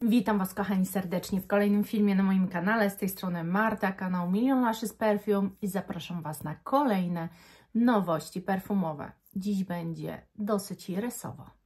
Witam Was kochani serdecznie w kolejnym filmie na moim kanale. Z tej strony Marta, kanał Million Lashes Perfume i zapraszam Was na kolejne nowości perfumowe. Dziś będzie dosyć irysowo.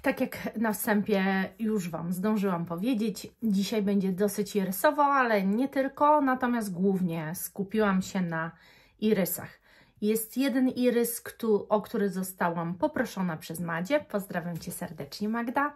Tak jak na wstępie już Wam zdążyłam powiedzieć, dzisiaj będzie dosyć irysowo, ale nie tylko, natomiast głównie skupiłam się na irysach. Jest jeden irys, o który zostałam poproszona przez Madzie. Pozdrawiam Cię serdecznie, Magda.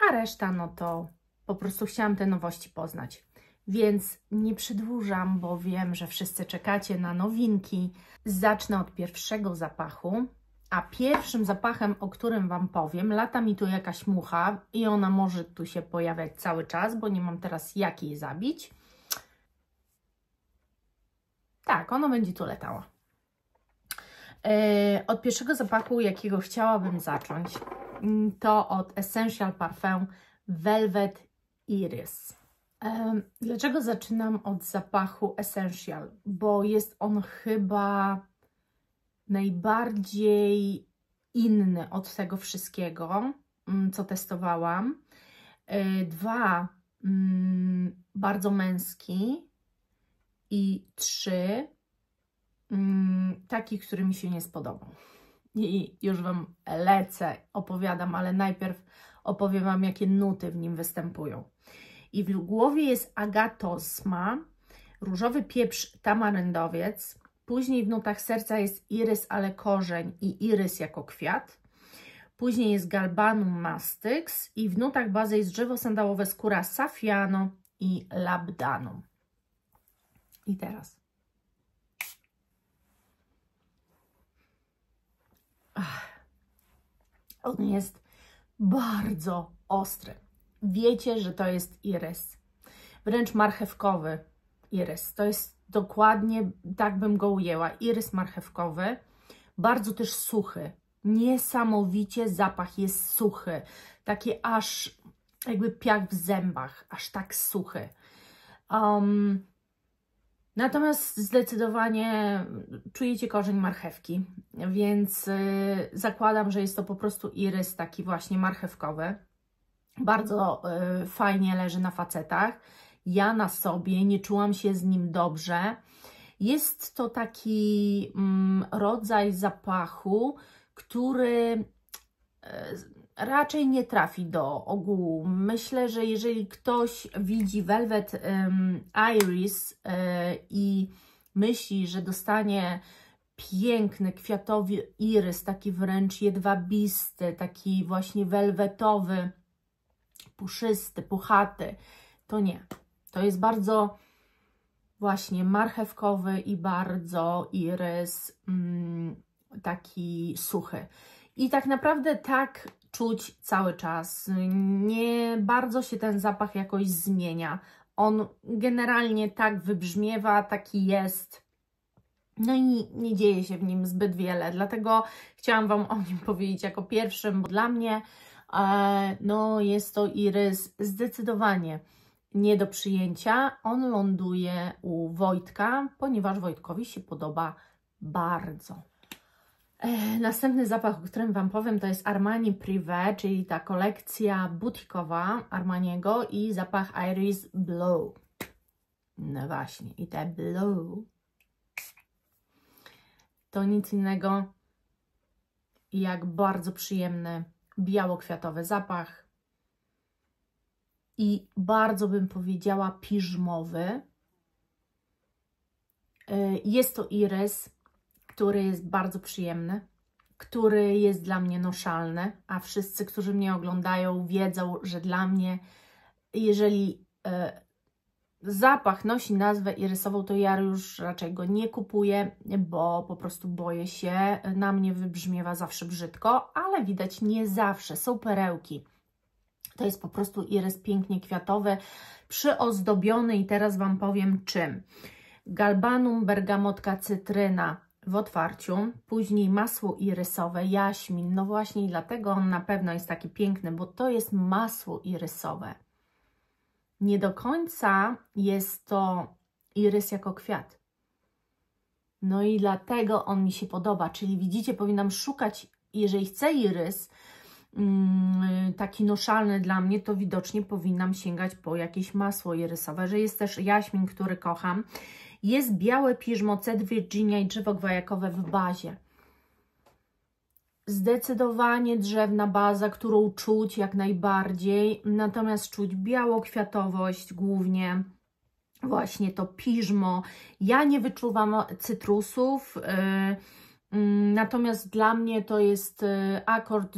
A reszta, no to po prostu chciałam te nowości poznać. Więc nie przedłużam, bo wiem, że wszyscy czekacie na nowinki. Zacznę od pierwszego zapachu. A pierwszym zapachem, o którym Wam powiem, lata mi tu jakaś mucha i ona może tu się pojawiać cały czas, bo nie mam teraz jak jej zabić. Tak, ona będzie tu latała. Od pierwszego zapachu, jakiego chciałabym zacząć, to od Essential Parfum Velvet Iris. Dlaczego zaczynam od zapachu Essential? Bo jest on chyba najbardziej inny od tego wszystkiego, co testowałam. Dwa, bardzo męski i trzy, taki, który mi się nie spodobał. I już Wam lecę, opowiadam, ale najpierw opowiem Wam, jakie nuty w nim występują. I w głowie jest agatosma, różowy pieprz tamaryndowiec. Później w nutach serca jest irys, ale korzeń i irys jako kwiat. Później jest galbanum mastyx i w nutach bazy jest drzewo sandałowe, skóra safiano i labdanum. I teraz. On jest bardzo ostry. Wiecie, że to jest irys. Wręcz marchewkowy irys. To jest dokładnie, tak bym go ujęła. Irys marchewkowy, bardzo też suchy. Niesamowicie zapach jest suchy. Taki aż jakby piach w zębach, aż tak suchy. Natomiast zdecydowanie czujecie korzeń marchewki, więc zakładam, że jest to po prostu irys taki właśnie marchewkowy. Bardzo fajnie leży na facetach. Ja na sobie nie czułam się z nim dobrze. Jest to taki rodzaj zapachu, który raczej nie trafi do ogółu. Myślę, że jeżeli ktoś widzi Velvet Iris i myśli, że dostanie piękny, kwiatowy irys, taki wręcz jedwabisty, taki właśnie welwetowy, puszysty, puchaty, to nie. To jest bardzo właśnie marchewkowy i bardzo irys taki suchy. I tak naprawdę tak czuć cały czas. Nie bardzo się ten zapach jakoś zmienia. On generalnie tak wybrzmiewa, taki jest. No i nie dzieje się w nim zbyt wiele. Dlatego chciałam Wam o nim powiedzieć jako pierwszym, bo dla mnie no jest to irys zdecydowanie nie do przyjęcia. On ląduje u Wojtka, ponieważ Wojtkowi się podoba bardzo. Następny zapach, o którym Wam powiem, to jest Armani Privé, czyli ta kolekcja butikowa Armaniego i zapach Iris Blue. No właśnie, i te Blue to nic innego jak bardzo przyjemny biało-kwiatowy zapach i bardzo bym powiedziała piżmowy. Jest to irys, który jest bardzo przyjemny, który jest dla mnie noszalny, a wszyscy, którzy mnie oglądają, wiedzą, że dla mnie, jeżeli zapach nosi nazwę irysową, to ja już raczej go nie kupuję, bo po prostu boję się, na mnie wybrzmiewa zawsze brzydko, ale widać nie zawsze, są perełki. To jest po prostu irys pięknie kwiatowy, przyozdobiony i teraz Wam powiem czym. Galbanum, bergamotka, cytryna w otwarciu, później masło irysowe, jaśmin, no właśnie i dlatego on na pewno jest taki piękny, bo to jest masło irysowe. Nie do końca jest to irys jako kwiat. No i dlatego on mi się podoba, czyli widzicie, powinnam szukać, jeżeli chcę irys taki noszalny dla mnie, to widocznie powinnam sięgać po jakieś masło irysowe, że jest też jaśmin, który kocham. Jest białe piżmo, cedr Virginia i drzewo gwajakowe w bazie. Zdecydowanie drzewna baza, którą czuć jak najbardziej, natomiast czuć białokwiatowość głównie, właśnie to piżmo. Ja nie wyczuwam cytrusów, natomiast dla mnie to jest akord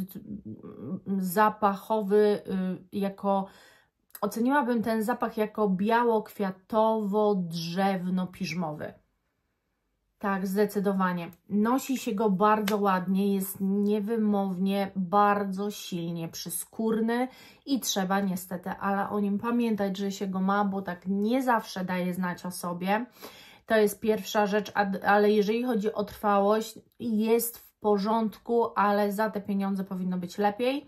zapachowy, oceniłabym ten zapach jako biało-kwiatowo-drzewno-piżmowy. Tak, zdecydowanie. Nosi się go bardzo ładnie, jest niewymownie, bardzo silnie przyskórny i trzeba niestety, ale o nim pamiętać, że się go ma, bo tak nie zawsze daje znać o sobie. To jest pierwsza rzecz, ale jeżeli chodzi o trwałość, jest w porządku, ale za te pieniądze powinno być lepiej.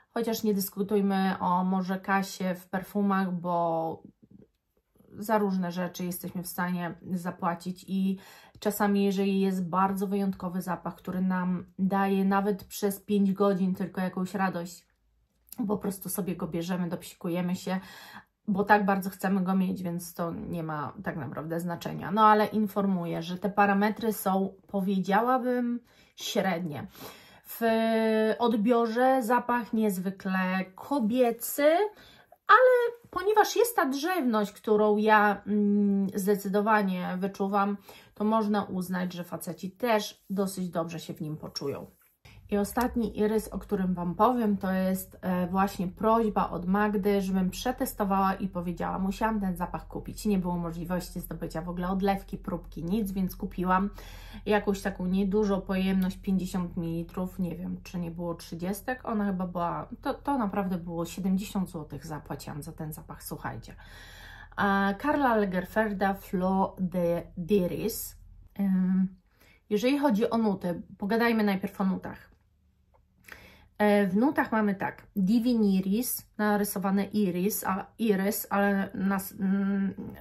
Chociaż nie dyskutujmy o może kasie w perfumach, bo za różne rzeczy jesteśmy w stanie zapłacić i czasami, jeżeli jest bardzo wyjątkowy zapach, który nam daje nawet przez 5 godzin tylko jakąś radość, po prostu sobie go bierzemy, dopsikujemy się, bo tak bardzo chcemy go mieć, więc to nie ma tak naprawdę znaczenia. No ale informuję, że te parametry są, powiedziałabym, średnie. W odbiorze zapach niezwykle kobiecy, ale ponieważ jest ta drzewność, którą ja zdecydowanie wyczuwam, to można uznać, że faceci też dosyć dobrze się w nim poczują. I ostatni irys, o którym Wam powiem, to jest właśnie prośba od Magdy, żebym przetestowała i powiedziała, musiałam ten zapach kupić. Nie było możliwości zdobycia w ogóle odlewki, próbki, nic, więc kupiłam jakąś taką niedużą pojemność, 50 ml, nie wiem, czy nie było 30, ona chyba była, to naprawdę było 70 zł zapłaciłam za ten zapach, słuchajcie. Karla Lagerfelda Fleur d'Iris. Jeżeli chodzi o nuty, pogadajmy najpierw o nutach. W nutach mamy tak, Divine Iris, narysowane Iris, ale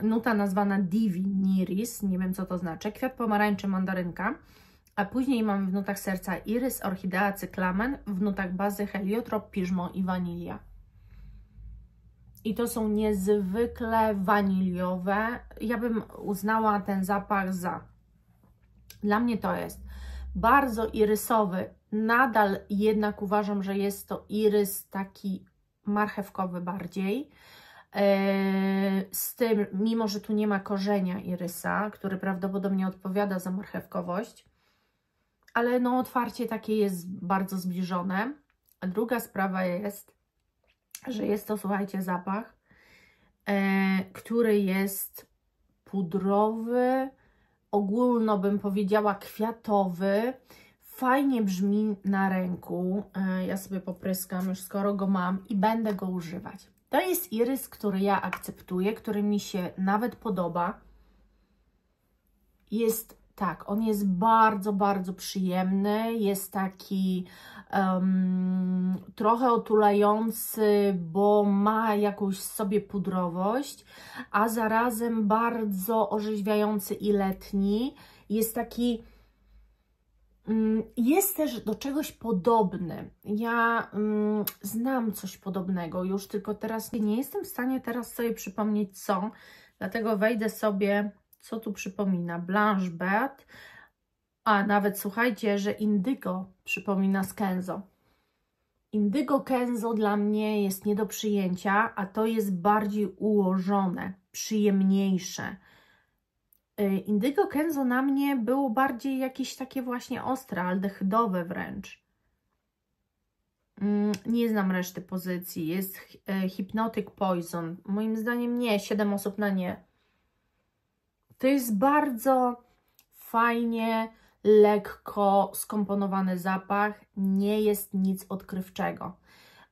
nuta nazwana Divine Iris, nie wiem co to znaczy, kwiat pomarańczy, mandarynka, a później mamy w nutach serca Irys, orchidea, cyklamen, w nutach bazy heliotrop, piżmo i wanilia. I to są niezwykle waniliowe, ja bym uznała ten zapach dla mnie to jest bardzo irysowy, nadal jednak uważam, że jest to irys taki marchewkowy bardziej, z tym, mimo że tu nie ma korzenia irysa, który prawdopodobnie odpowiada za marchewkowość, ale no otwarcie takie jest bardzo zbliżone. A druga sprawa jest, że jest to, słuchajcie, zapach, który jest pudrowy, ogólno bym powiedziała kwiatowy, fajnie brzmi na ręku. Ja sobie popryskam już, skoro go mam i będę go używać. To jest irys, który ja akceptuję, który mi się nawet podoba. Jest tak, on jest bardzo, bardzo przyjemny, jest taki trochę otulający, bo ma jakąś w sobie pudrowość, a zarazem bardzo orzeźwiający i letni. Jest taki, jest też do czegoś podobny. Ja znam coś podobnego już, tylko teraz nie jestem w stanie teraz sobie przypomnieć co, dlatego wejdę sobie, co tu przypomina, Blanche Beat, a nawet słuchajcie, że Indigo przypomina z Kenzo. Indigo Kenzo dla mnie jest nie do przyjęcia, a to jest bardziej ułożone, przyjemniejsze. Indigo Kenzo na mnie było bardziej jakieś takie właśnie ostre, aldehydowe wręcz. Nie znam reszty pozycji. Jest Hypnotic Poison. Moim zdaniem nie, 7 osób na nie. To jest bardzo fajnie, lekko skomponowany zapach. Nie jest nic odkrywczego.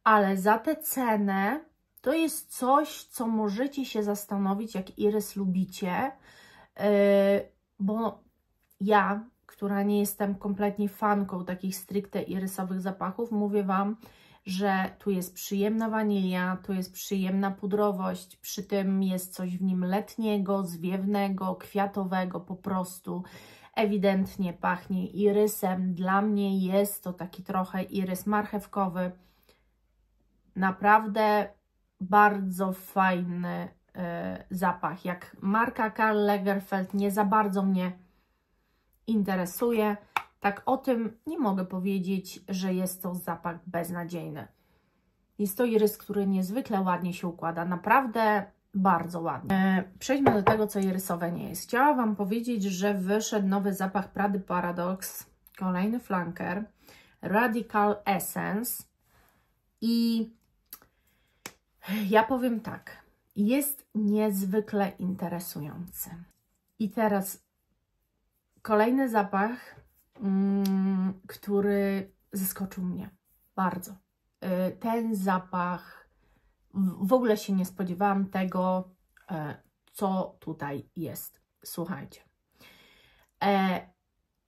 Ale za tę cenę to jest coś, co możecie się zastanowić, jak irys lubicie. Bo ja, która nie jestem kompletnie fanką takich stricte irysowych zapachów, mówię Wam, że tu jest przyjemna wanilia, tu jest przyjemna pudrowość, przy tym jest coś w nim letniego, zwiewnego, kwiatowego po prostu. Ewidentnie pachnie irysem. Dla mnie jest to taki trochę irys marchewkowy. Naprawdę bardzo fajny zapach. Jak marka Karl Lagerfeld nie za bardzo mnie interesuje, tak o tym nie mogę powiedzieć, że jest to zapach beznadziejny. Jest to irys, który niezwykle ładnie się układa. Naprawdę bardzo ładnie. Przejdźmy do tego, co irysowe nie jest. Chciałam Wam powiedzieć, że wyszedł nowy zapach Prady Paradoxe, kolejny flanker, Radical Essence i ja powiem tak, jest niezwykle interesujący. I teraz kolejny zapach, który zaskoczył mnie bardzo. Ten zapach, w ogóle się nie spodziewałam tego, co tutaj jest. Słuchajcie.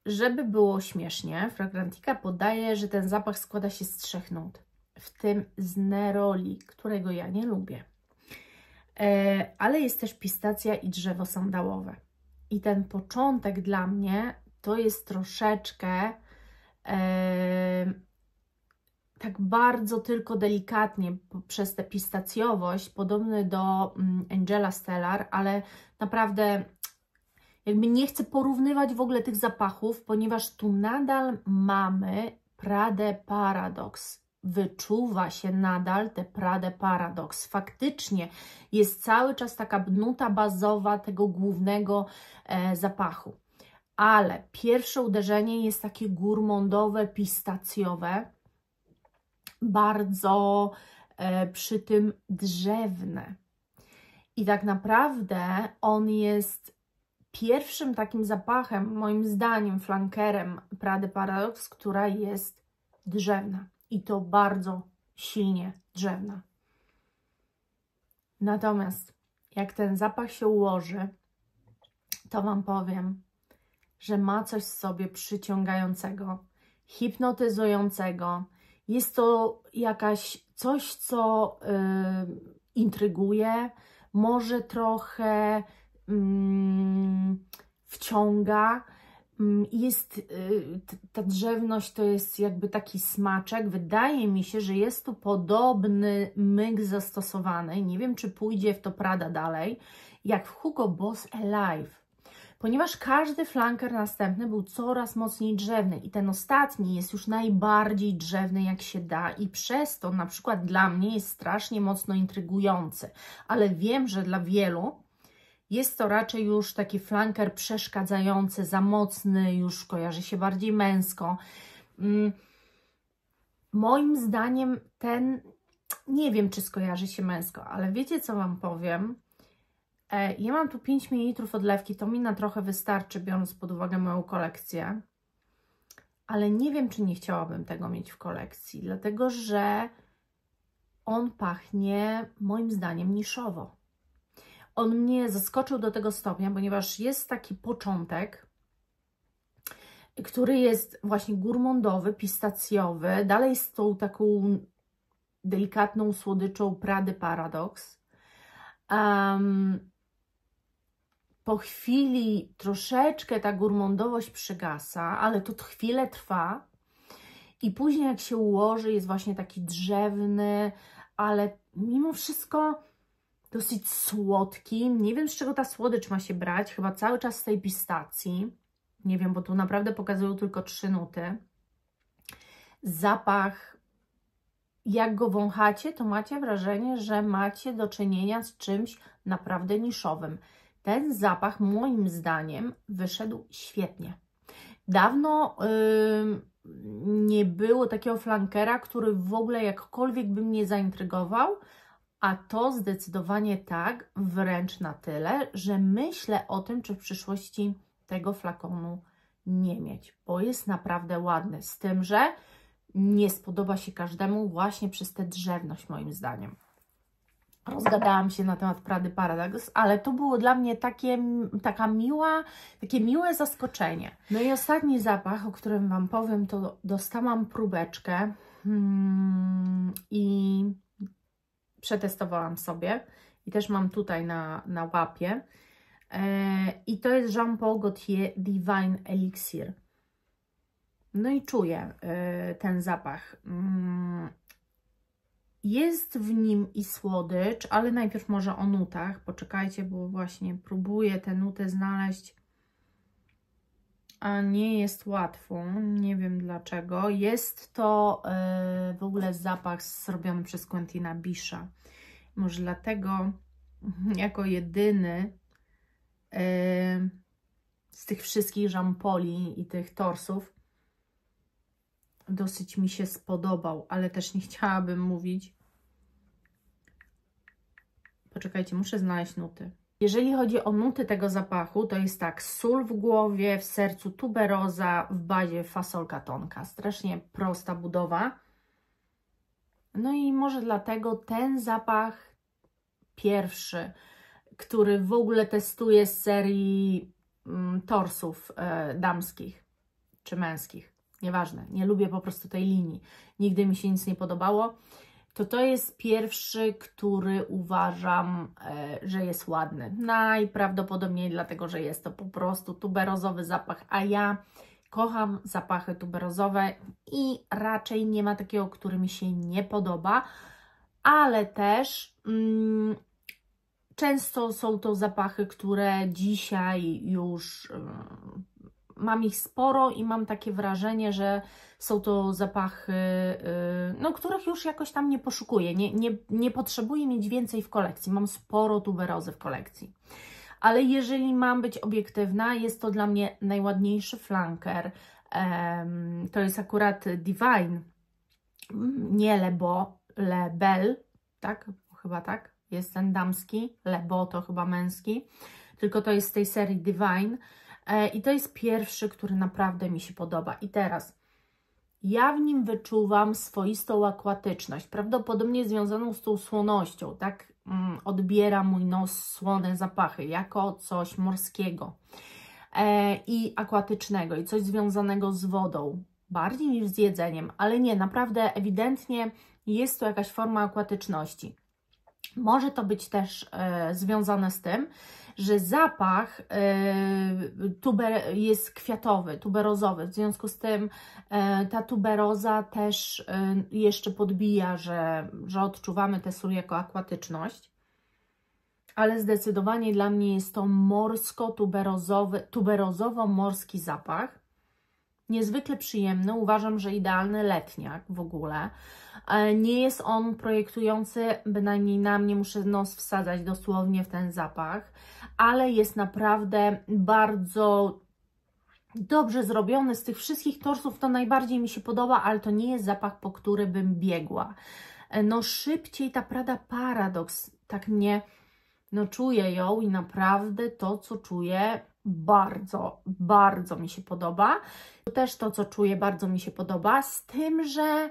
Żeby było śmiesznie, Fragrantica podaje, że ten zapach składa się z 3 nut, w tym z neroli, którego ja nie lubię. Ale jest też pistacja i drzewo sandałowe. I ten początek dla mnie to jest troszeczkę tak bardzo tylko delikatnie przez tę pistacjowość, podobny do Angela Stellar, ale naprawdę jakby nie chcę porównywać w ogóle tych zapachów, ponieważ tu nadal mamy Pradę Paradoxe. Wyczuwa się nadal te Pradę Paradoxe. Faktycznie jest cały czas taka nuta bazowa tego głównego zapachu. Ale pierwsze uderzenie jest takie gourmandowe, pistacjowe, bardzo przy tym drzewne. I tak naprawdę on jest pierwszym takim zapachem, moim zdaniem, flankerem Prady Paradoxe, która jest drzewna. I to bardzo silnie drzewna. Natomiast jak ten zapach się ułoży, to Wam powiem, że ma coś w sobie przyciągającego, hipnotyzującego. Jest to coś, co intryguje, może trochę wciąga. Ta drzewność to jest jakby taki smaczek. Wydaje mi się, że jest tu podobny myk zastosowany. Nie wiem, czy pójdzie w to Prada dalej, jak w Hugo Boss Alive. Ponieważ każdy flanker następny był coraz mocniej drzewny i ten ostatni jest już najbardziej drzewny jak się da i przez to na przykład dla mnie jest strasznie mocno intrygujący. Ale wiem, że dla wielu jest to raczej już taki flanker przeszkadzający, za mocny, już kojarzy się bardziej męsko. Moim zdaniem ten, nie wiem, czy skojarzy się męsko, ale wiecie, co Wam powiem? Ja mam tu 5 ml odlewki, to mi na trochę wystarczy, biorąc pod uwagę moją kolekcję. Ale nie wiem, czy nie chciałabym tego mieć w kolekcji, dlatego że on pachnie, moim zdaniem, niszowo. On mnie zaskoczył do tego stopnia, ponieważ jest taki początek, który jest właśnie gourmandowy, pistacjowy, dalej z tą taką delikatną słodyczą Prady Paradoxe. Po chwili troszeczkę ta gourmandowość przygasa, ale to chwilę trwa i później jak się ułoży, jest właśnie taki drzewny, ale mimo wszystko dosyć słodki. Nie wiem, z czego ta słodycz ma się brać, chyba cały czas z tej pistacji. Nie wiem, bo tu naprawdę pokazują tylko 3 nuty. Zapach, jak go wąchacie, to macie wrażenie, że macie do czynienia z czymś naprawdę niszowym. Ten zapach moim zdaniem wyszedł świetnie. Dawno nie było takiego flankera, który w ogóle jakkolwiek by mnie zaintrygował, a to zdecydowanie tak, wręcz na tyle, że myślę o tym, czy w przyszłości tego flakonu nie mieć, bo jest naprawdę ładny, z tym, że nie spodoba się każdemu właśnie przez tę drzewność moim zdaniem. Rozgadałam się na temat Prady Paradoxe, ale to było dla mnie takie miłe zaskoczenie. No i ostatni zapach, o którym Wam powiem, to dostałam próbeczkę i przetestowałam sobie i też mam tutaj na łapie. I to jest Jean Paul Gaultier Divine Elixir. No i czuję ten zapach. Jest w nim i słodycz, ale najpierw może o nutach. Poczekajcie, bo właśnie próbuję tę nutę znaleźć, a nie jest łatwo. Nie wiem dlaczego. Jest to w ogóle zapach zrobiony przez Quentina Bisha. Może dlatego jako jedyny z tych wszystkich Jean Pauli i tych torsów dosyć mi się spodobał, ale też nie chciałabym mówić. Poczekajcie, muszę znaleźć nuty. Jeżeli chodzi o nuty tego zapachu, to jest tak: sól w głowie, w sercu tuberoza, w bazie fasolka tonka. Strasznie prosta budowa. No i może dlatego ten zapach pierwszy, który w ogóle testuję z serii torsów damskich czy męskich. Nieważne, nie lubię po prostu tej linii. Nigdy mi się nic nie podobało. To jest pierwszy, który uważam, że jest ładny. Najprawdopodobniej dlatego, że jest to po prostu tuberozowy zapach, a ja kocham zapachy tuberozowe i raczej nie ma takiego, który mi się nie podoba, ale też często są to zapachy, które dzisiaj już mam ich sporo i mam takie wrażenie, że są to zapachy, no, których już jakoś tam nie poszukuję. Nie potrzebuję mieć więcej w kolekcji. Mam sporo tuberozy w kolekcji. Ale jeżeli mam być obiektywna, jest to dla mnie najładniejszy flanker. To jest akurat Divine, nie Le Beau, Le Bel, tak? Chyba tak. Jest ten damski, Le Beau to chyba męski. Tylko to jest z tej serii Divine. I to jest pierwszy, który naprawdę mi się podoba. I teraz ja w nim wyczuwam swoistą akwatyczność, prawdopodobnie związaną z tą słonością, tak? Odbiera mój nos słone zapachy, jako coś morskiego i akwatycznego, i coś związanego z wodą, bardziej niż z jedzeniem, ale nie, naprawdę ewidentnie jest to jakaś forma akwatyczności. Może to być też związane z tym, że zapach jest kwiatowy, tuberozowy, w związku z tym ta tuberoza też jeszcze podbija, że odczuwamy tę sól jako akwatyczność, ale zdecydowanie dla mnie jest to tuberozowo-morski zapach. Niezwykle przyjemny, uważam, że idealny letniak w ogóle. Nie jest on projektujący, bynajmniej na mnie, muszę nos wsadzać dosłownie w ten zapach, ale jest naprawdę bardzo dobrze zrobiony. Z tych wszystkich torsów to najbardziej mi się podoba, ale to nie jest zapach, po który bym biegła. No szybciej ta Prada Paradox, tak mnie, no czuję ją i naprawdę to, co czuję, bardzo mi się podoba. Też to, co czuję, bardzo mi się podoba, z tym, że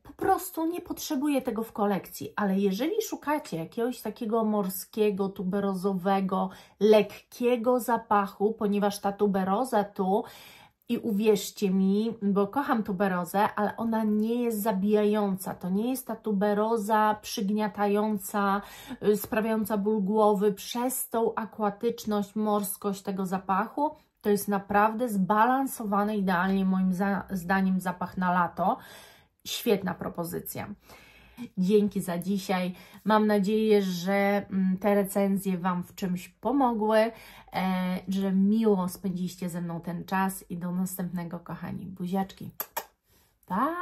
po prostu nie potrzebuję tego w kolekcji, ale jeżeli szukacie jakiegoś takiego morskiego, tuberozowego, lekkiego zapachu, ponieważ ta tuberoza tu, i uwierzcie mi, bo kocham tuberozę, ale ona nie jest zabijająca. To nie jest ta tuberoza przygniatająca, sprawiająca ból głowy. Przez tą akwatyczność, morskość tego zapachu, to jest naprawdę zbalansowany idealnie moim zdaniem zapach na lato. Świetna propozycja. Dzięki za dzisiaj. Mam nadzieję, że te recenzje Wam w czymś pomogły, że miło spędziliście ze mną ten czas i do następnego, kochani. Buziaczki. Pa!